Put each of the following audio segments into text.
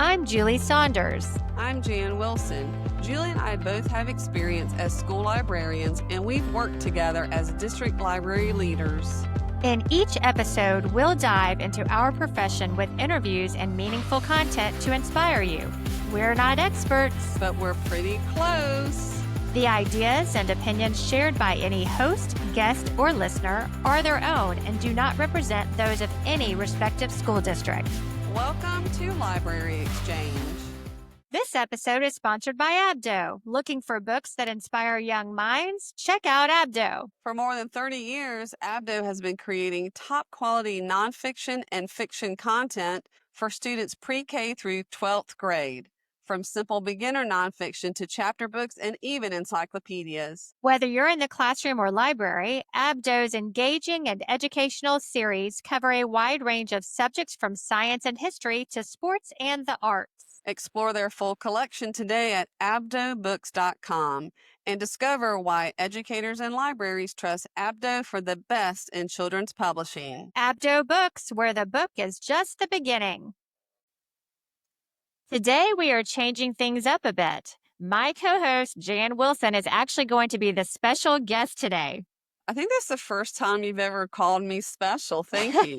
I'm Julie Saunders. I'm Jan Wilson. Julie and I both have experience as school librarians, and we've worked together as district library leaders. In each episode, we'll dive into our profession with interviews and meaningful content to inspire you. We're not experts, But we're pretty close. The ideas and opinions shared by any host, guest, or listener are their own and do not represent those of any respective school district. Welcome to Library Exchange. This episode is sponsored by Abdo. Looking for books that inspire young minds? Check out Abdo. For more than 30 years, Abdo has been creating top quality nonfiction and fiction content for students pre-K through 12th grade, from simple beginner nonfiction to chapter books and even encyclopedias. Whether you're in the classroom or library, Abdo's engaging and educational series cover a wide range of subjects from science and history to sports and the arts. Explore their full collection today at abdobooks.com and discover why educators and libraries trust Abdo for the best in children's publishing. Abdo Books, where the book is just the beginning. Today, we are changing things up a bit. My co-host, Jan Wilson, is actually going to be the special guest today. I think that's the first time you've ever called me special. Thank you.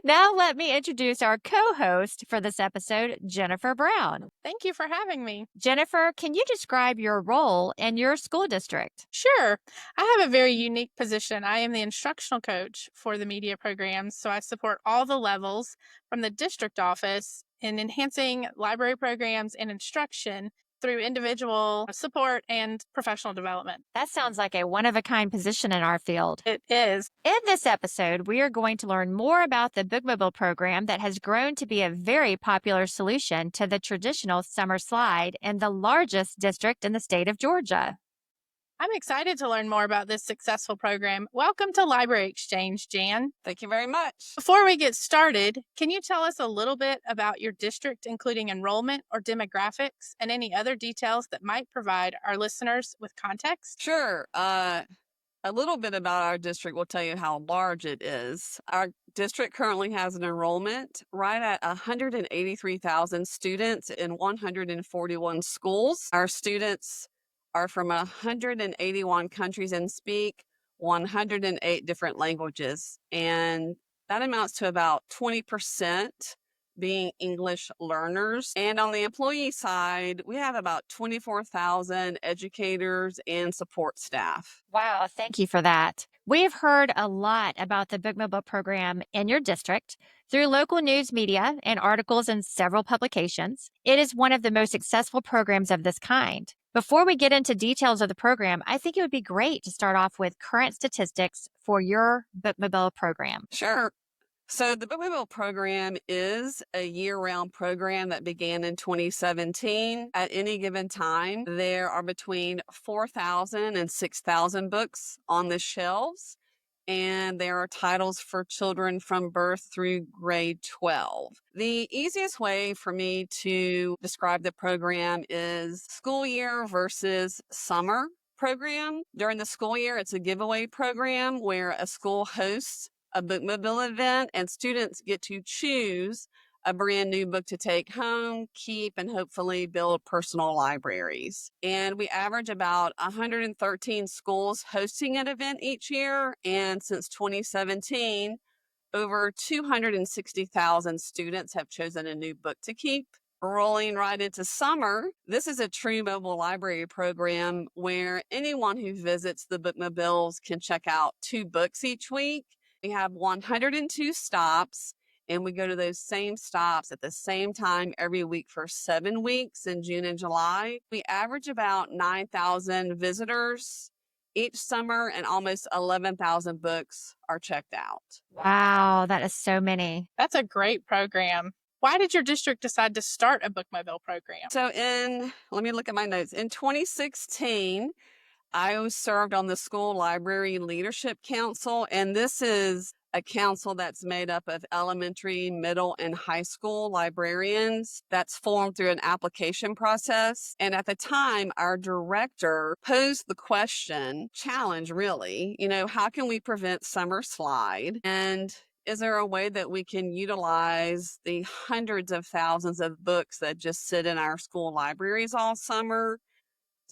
Now let me introduce our co-host for this episode, Jennifer Brown. Thank you for having me. Jennifer, can you describe your role in your school district? Sure. I have a very unique position. I am the instructional coach for the media programs, so I support all the levels from the district office in enhancing library programs and instruction through individual support and professional development. That sounds like a one-of-a-kind position in our field. It is. In this episode, we are going to learn more about the Bookmobile program that has grown to be a very popular solution to the traditional summer slide in the largest district in the state of Georgia. I'm excited to learn more about this successful program. Welcome to Library Exchange, Jan. Thank you very much. Before we get started, can you tell us a little bit about your district, including enrollment or demographics, and any other details that might provide our listeners with context? Sure. A little bit about our district will tell you how large it is. Our district currently has an enrollment right at 183,000 students in 141 schools. Our students are from 181 countries and speak 108 different languages. And that amounts to about 20% being English learners. And on the employee side, we have about 24,000 educators and support staff. Wow, thank you for that. We've heard a lot about the Bookmobile program in your district through local news media and articles in several publications. It is one of the most successful programs of this kind. Before we get into details of the program, I think it would be great to start off with current statistics for your Bookmobile program. Sure. So the Bookmobile program is a year-round program that began in 2017. At any given time, there are between 4,000 and 6,000 books on the shelves, and there are titles for children from birth through grade 12. The easiest way for me to describe the program is school year versus summer program. During the school year, it's a giveaway program where a school hosts a Bookmobile event and students get to choose a brand new book to take home, keep, and hopefully build personal libraries. And we average about 113 schools hosting an event each year. And since 2017, over 260,000 students have chosen a new book to keep. Rolling right into summer, this is a true mobile library program where anyone who visits the Bookmobiles can check out 2 books each week. We have 102 stops, and we go to those same stops at the same time every week for 7 weeks in June and July. We average about 9,000 visitors each summer, and almost 11,000 books are checked out. Wow, that is so many. That's a great program. Why did your district decide to start a Bookmobile program? So let me look at my notes. In 2016, I served on the School Library Leadership Council, and this is a council that's made up of elementary, middle, and high school librarians that's formed through an application process. And at the time, our director posed the question, challenge really, how can we prevent summer slide? And Is there a way that we can utilize the hundreds of thousands of books that just sit in our school libraries all summer?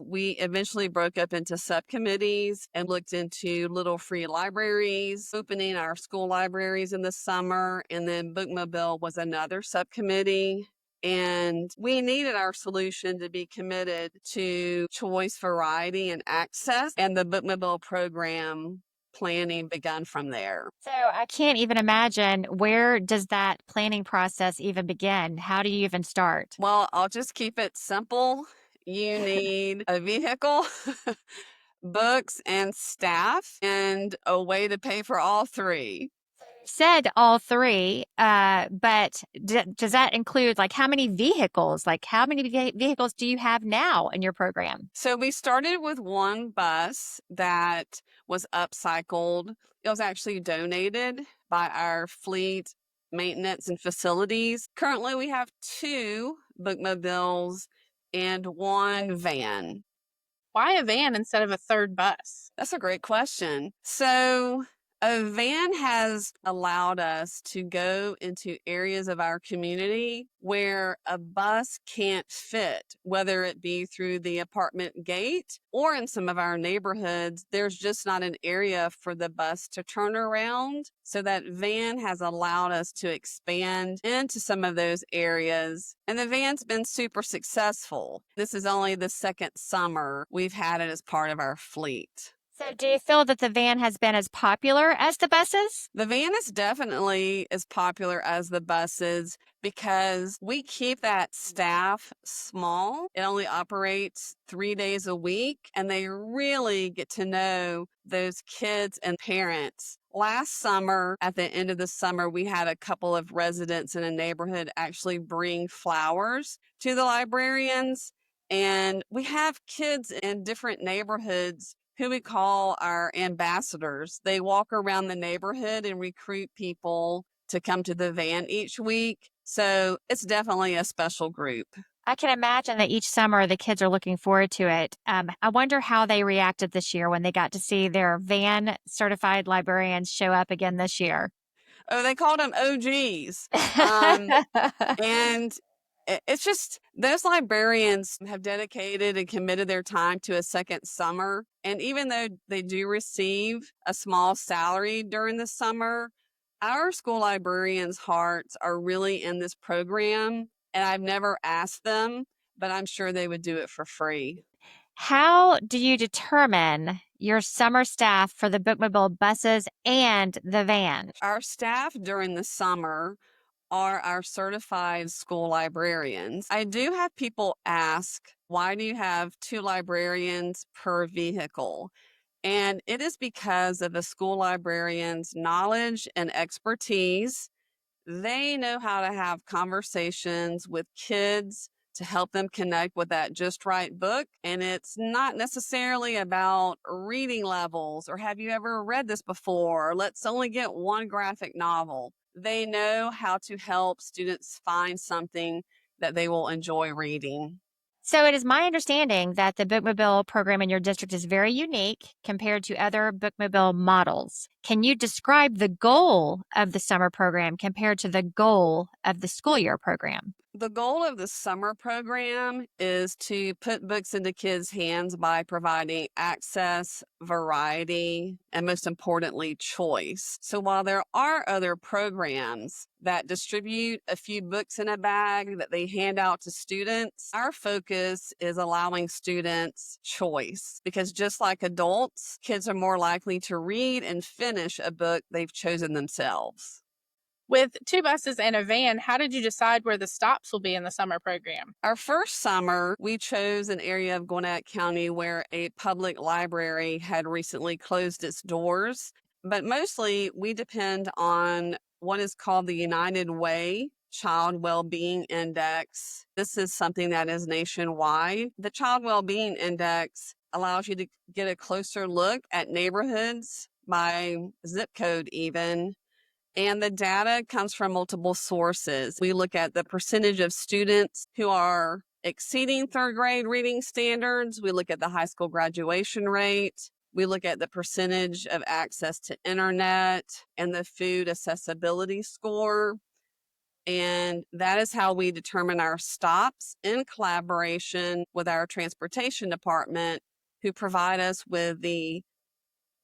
We eventually broke up into subcommittees and looked into little free libraries, opening our school libraries in the summer, and then Bookmobile was another subcommittee. And we needed our solution to be committed to choice, variety, and access, and the Bookmobile program planning begun from there. So I can't even imagine, where does that planning process even begin? How do you even start? Well, I'll just keep it simple. You need a vehicle, books, and staff, and a way to pay for all three. Said all three, but does that include, like, how many vehicles? Like, how many vehicles do you have now in your program? So we started with one bus that was upcycled. It was actually donated by our fleet maintenance and facilities. Currently, we have two bookmobiles and one van. Why a van instead of a third bus? That's a great question. So, a van has allowed us to go into areas of our community where a bus can't fit, whether it be through the apartment gate or in some of our neighborhoods, there's just not an area for the bus to turn around. So that van has allowed us to expand into some of those areas. And the van's been super successful. This is only the second summer we've had it as part of our fleet. So do you feel that the van has been as popular as the buses? The van is definitely as popular as the buses because we keep that staff small. It only operates 3 days a week, and they really get to know those kids and parents. Last summer, at the end of the summer, we had a couple of residents in a neighborhood actually bring flowers to the librarians. And we have kids in different neighborhoods who we call our ambassadors. They walk around the neighborhood and recruit people to come to the van each week. So it's definitely a special group. I can imagine that each summer the kids are looking forward to it. I wonder how they reacted this year when they got to see their van certified librarians show up again this year. Oh, they called them OGs. And it's just those librarians have dedicated and committed their time to a second summer. And even though they do receive a small salary during the summer, our school librarians' hearts are really in this program. And I've never asked them, but I'm sure they would do it for free. How do you determine your summer staff for the Bookmobile buses and the van? Our staff during the summer are our certified school librarians. I do have people ask, why do you have two librarians per vehicle? And it is because of the school librarian's knowledge and expertise. They know how to have conversations with kids to help them connect with that just right book. And it's not necessarily about reading levels or have you ever read this before, or let's only get one graphic novel. They know how to help students find something that they will enjoy reading. So it is my understanding that the Bookmobile program in your district is very unique compared to other Bookmobile models. Can you describe the goal of the summer program compared to the goal of the school year program? The goal of the summer program is to put books into kids' hands by providing access, variety, and most importantly, choice. So while there are other programs that distribute a few books in a bag that they hand out to students, our focus is allowing students choice because just like adults, kids are more likely to read and finish a book they've chosen themselves. With two buses and a van, how did you decide where the stops will be in the summer program? Our first summer, we chose an area of Gwinnett County where a public library had recently closed its doors. But mostly, we depend on what is called the United Way Child Wellbeing Index. This is something that is nationwide. The Child Wellbeing Index allows you to get a closer look at neighborhoods by zip code even. And the data comes from multiple sources. We look at the percentage of students who are exceeding third grade reading standards. We look at the high school graduation rate. We look at the percentage of access to internet and the food accessibility score. And that is how we determine our stops in collaboration with our transportation department, who provide us with the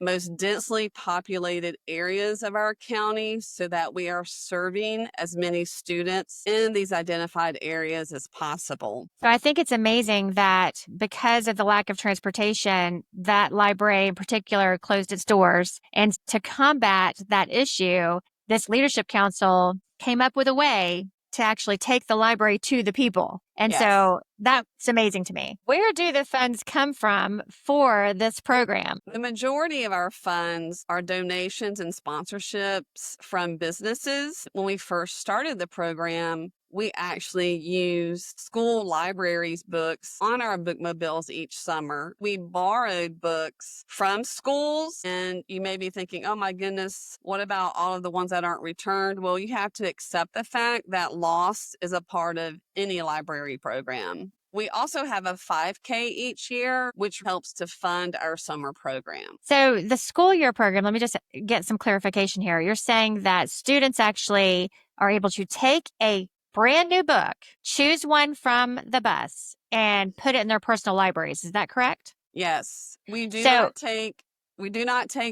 most densely populated areas of our county so that we are serving as many students in these identified areas as possible. So I think it's amazing that because of the lack of transportation, that library in particular closed its doors. And to combat that issue, this leadership council came up with a way to actually take the library to the people. And Yes. so that's amazing to me. Where do the funds come from for this program? The majority of our funds are donations and sponsorships from businesses. When we first started the program, we actually used school libraries' books on our bookmobiles each summer. We borrowed books from schools, and you may be thinking, oh my goodness, what about all of the ones that aren't returned? Well, you have to accept the fact that loss is a part of any library program. We also have a 5K each year, which helps to fund our summer program. So the school year program, let me just get some clarification here. You're saying that students actually are able to take a brand new book, choose one from the bus, and put it in their personal libraries. Is that correct? Yes, we do So- not take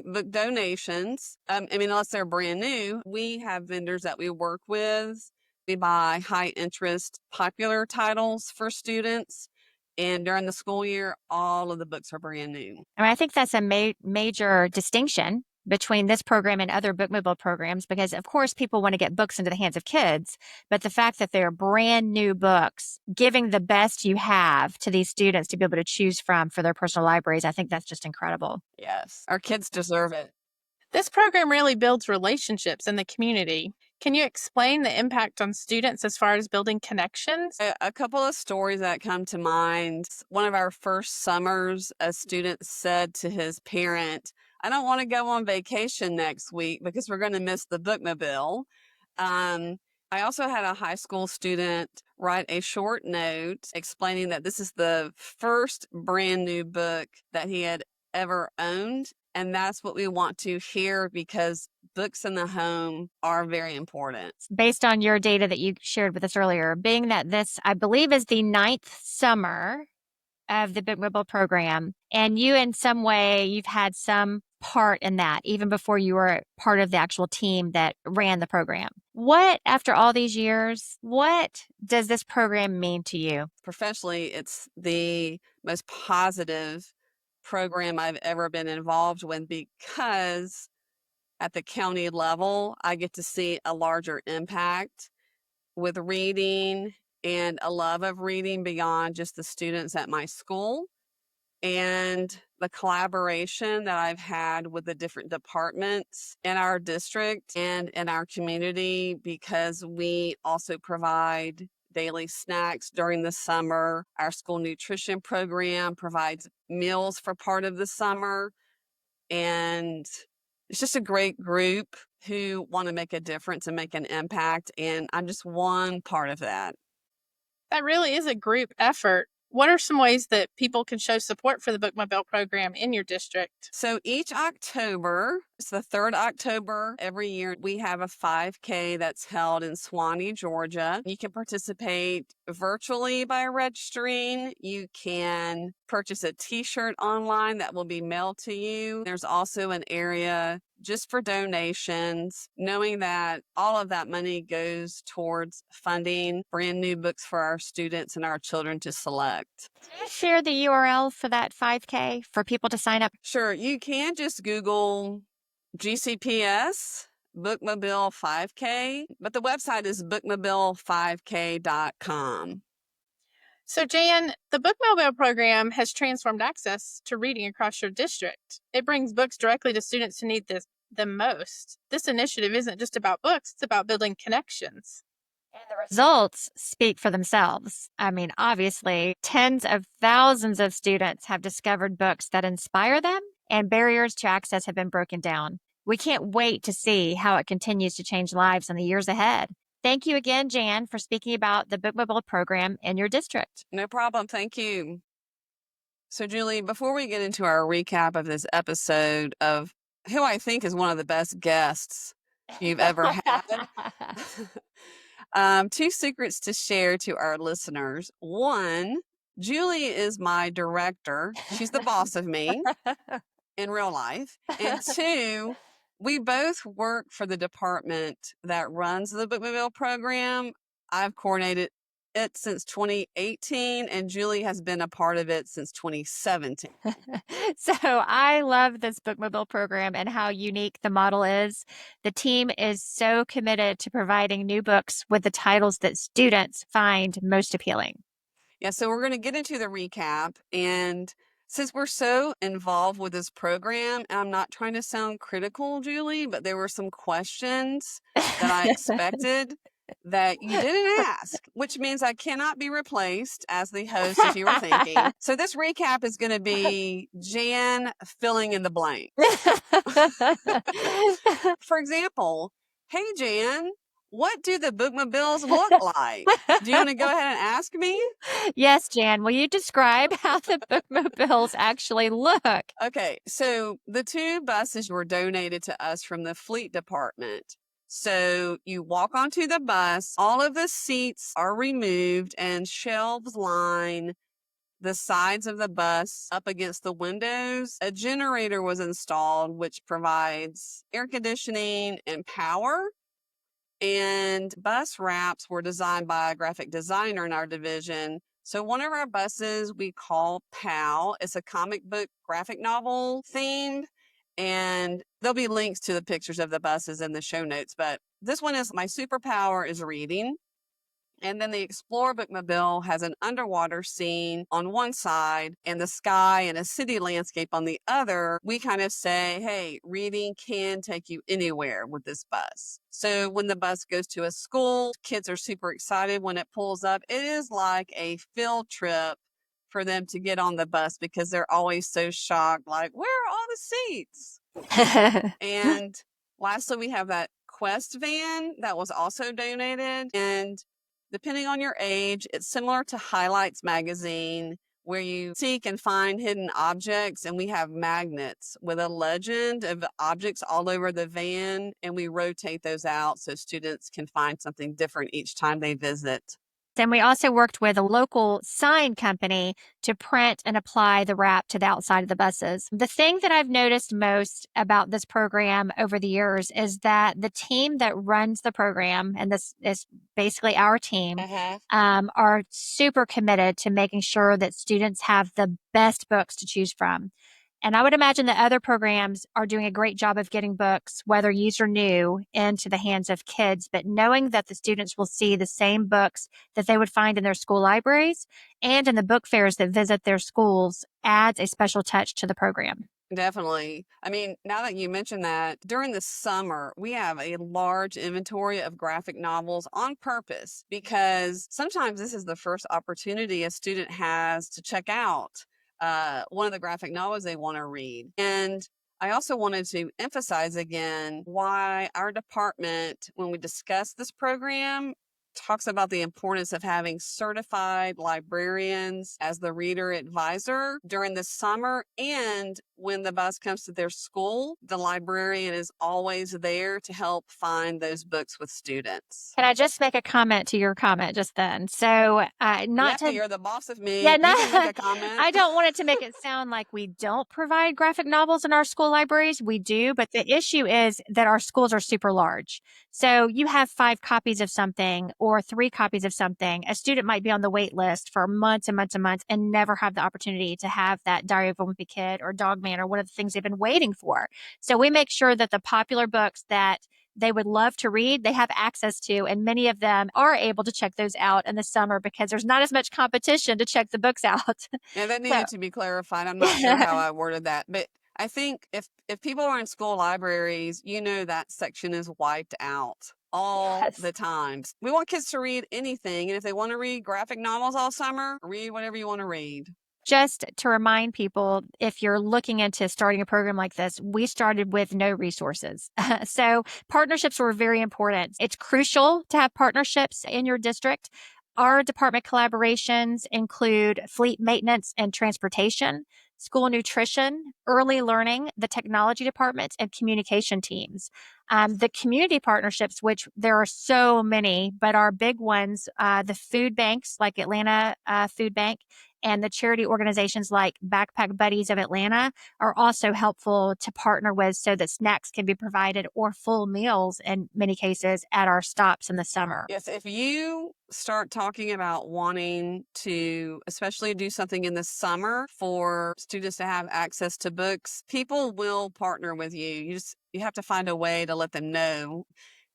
book donations. Unless they're brand new. We have vendors that we work with. We buy high interest popular titles for students. And during the school year, all of the books are brand new. I think that's a major distinction between this program and other bookmobile programs, because of course people want to get books into the hands of kids, but the fact that they're brand new books, giving the best you have to these students to be able to choose from for their personal libraries, I think that's just incredible. Yes, our kids deserve it. This program really builds relationships in the community. Can you explain the impact on students as far as building connections? A couple of stories that come to mind. One of our first summers, a student said to his parent, I don't want to go on vacation next week because we're going to miss the bookmobile. I also had a high school student write a short note explaining that this is the first brand new book that he had ever owned. And that's what we want to hear, because books in the home are very important. Based on your data that you shared with us earlier, being that this, I believe, is the 9th summer of the Bookmobile program, and you in some way, you've had some part in that, even before you were part of the actual team that ran the program. What, after all these years, what does this program mean to you? Professionally, it's the most positive program I've ever been involved with, because at the county level, I get to see a larger impact with reading and a love of reading beyond just the students at my school, and the collaboration that I've had with the different departments in our district and in our community, because we also provide daily snacks during the summer. Our school nutrition program provides meals for part of the summer. And it's just a great group who want to make a difference and make an impact. And I'm just one part of that. That really is a group effort. What are some ways that people can show support for the Bookmobile program in your district? So each October, it's the third October every year, we have a 5K that's held in Swanee, Georgia. You can participate virtually by registering. You can purchase a t-shirt online that will be mailed to you. There's also an area just for donations, knowing that all of that money goes towards funding brand new books for our students and our children to select. Can you share the URL for that 5K for people to sign up? Sure, you can just Google GCPS Bookmobile 5K, but the website is bookmobile5k.com. So, Jan, the Bookmobile program has transformed access to reading across your district. It brings books directly to students who need the most. This initiative isn't just about books, it's about building connections. And the results speak for themselves. Obviously, tens of thousands of students have discovered books that inspire them, and barriers to access have been broken down. We can't wait to see how it continues to change lives in the years ahead. Thank you again, Jan, for speaking about the Bookmobile program in your district. No problem. Thank you. So, Julie, before we get into our recap of this episode of who I think is one of the best guests you've ever had, two secrets to share to our listeners. One, Julie is my director. She's the boss of me in real life. And two, we both work for the department that runs the Bookmobile program. I've coordinated it since 2018, and Julie has been a part of it since 2017. So I love this Bookmobile program and how unique the model is. The team is so committed to providing new books with the titles that students find most appealing. Yeah, so we're going to get into the recap. And since we're so involved with this program, and I'm not trying to sound critical, Julie, but there were some questions that I expected that you didn't ask, which means I cannot be replaced as the host if you were thinking. So this recap is going to be Jan filling in the blank. For example, hey, Jan, what do the Bookmobiles look like? Do you want to go ahead and ask me? Yes, Jan, will you describe how the Bookmobiles actually look? Okay, so the two buses were donated to us from the fleet department. So you walk onto the bus, all of the seats are removed, and shelves line the sides of the bus up against the windows. A generator was installed, which provides air conditioning and power. And bus wraps were designed by a graphic designer in our division. So one of our buses we call PAL. It's a comic book graphic novel themed. And there'll be links to the pictures of the buses in the show notes. But this one is my superpower is reading. And then the Explorer Bookmobile has an underwater scene on one side and the sky and a city landscape on the other. We kind of say, hey, reading can take you anywhere with this bus. So when the bus goes to a school, kids are super excited when it pulls up. It is like a field trip for them to get on the bus because they're always so shocked, like, where are all the seats? And lastly, we have that Quest van that was also donated. And depending on your age, it's similar to Highlights magazine, where you seek and find hidden objects. And we have magnets with a legend of objects all over the van. And we rotate those out so students can find something different each time they visit. And we also worked with a local sign company to print and apply the wrap to the outside of the buses. The thing that I've noticed most about this program over the years is that the team that runs the program, and this is basically our team, are super committed to making sure that students have the best books to choose from. And I would imagine that other programs are doing a great job of getting books, whether used or new, into the hands of kids. But knowing that the students will see the same books that they would find in their school libraries and in the book fairs that visit their schools adds a special touch to the program. Definitely. I mean, now that you mention that, during the summer, we have a large inventory of graphic novels on purpose because sometimes this is the first opportunity a student has to check out one of the graphic novels they want to read. And I also wanted to emphasize again why our department, when we discuss this program, talks about the importance of having certified librarians as the reader advisor during the summer. And when the bus comes to their school, the librarian is always there to help find those books with students. Can I just make a comment to your comment just then? So, You're the boss of me. Yeah, You can make a comment. I don't want it to make it sound like we don't provide graphic novels in our school libraries. We do, but the issue is that our schools are super large. So you have 5 copies of something or 3 copies of something. A student might be on the wait list for months and months and months and never have the opportunity to have that Diary of a Wimpy Kid or Dogman or one of the things they've been waiting for. So we make sure that the popular books that they would love to read, they have access to, and many of them are able to check those out in the summer because there's not as much competition to check the books out. Yeah, that needed to be clarified. I'm not sure how I worded that, but I think if people are in school libraries, you know that section is wiped out all the time. We want kids to read anything, and if they want to read graphic novels all summer, read whatever you want to read. Just to remind people, if you're looking into starting a program like this, we started with no resources. So partnerships were very important. It's crucial to have partnerships in your district. Our department collaborations include fleet maintenance and transportation, school nutrition, early learning, the technology department, and communication teams. The community partnerships, which there are so many, but our big ones, the food banks like Atlanta Food Bank and the charity organizations like Backpack Buddies of Atlanta are also helpful to partner with so that snacks can be provided or full meals in many cases at our stops in the summer. Yes, if you start talking about wanting to, especially do something in the summer for students to have access to books, people will partner with you. You have to find a way to let them know.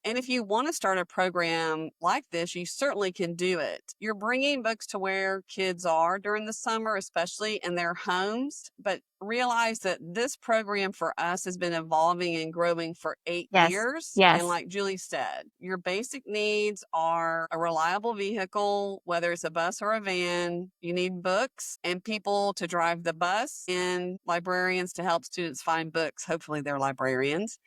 And if you want to start a program like this, you certainly can do it. You're bringing books to where kids are during the summer, especially in their homes. But realize that this program for us has been evolving and growing for 8 Yes. years. Yes. And like Julie said, your basic needs are a reliable vehicle, whether it's a bus or a van. You need books and people to drive the bus and librarians to help students find books. Hopefully they're librarians.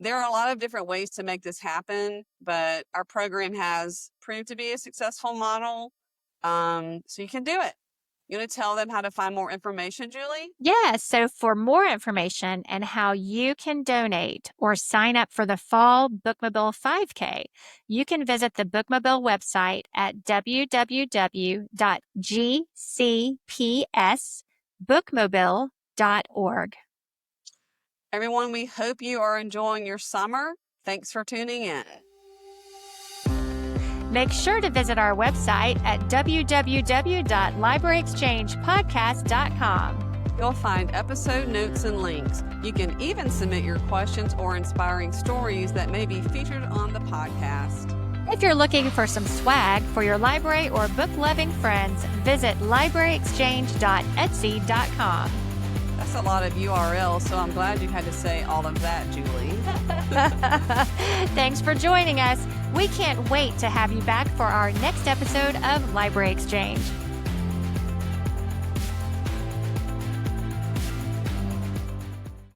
There are a lot of different ways to make this happen, but our program has proved to be a successful model. So you can do it. You want to tell them how to find more information, Julie? Yeah, so for more information and how you can donate or sign up for the Fall Bookmobile 5K, you can visit the Bookmobile website at www.gcpsbookmobile.org. Everyone, we hope you are enjoying your summer. Thanks for tuning in. Make sure to visit our website at www.libraryexchangepodcast.com. You'll find episode notes and links. You can even submit your questions or inspiring stories that may be featured on the podcast. If you're looking for some swag for your library or book-loving friends, visit libraryexchange.etsy.com. That's a lot of URLs, so I'm glad you had to say all of that, Julie. Thanks for joining us. We can't wait to have you back for our next episode of Library Exchange.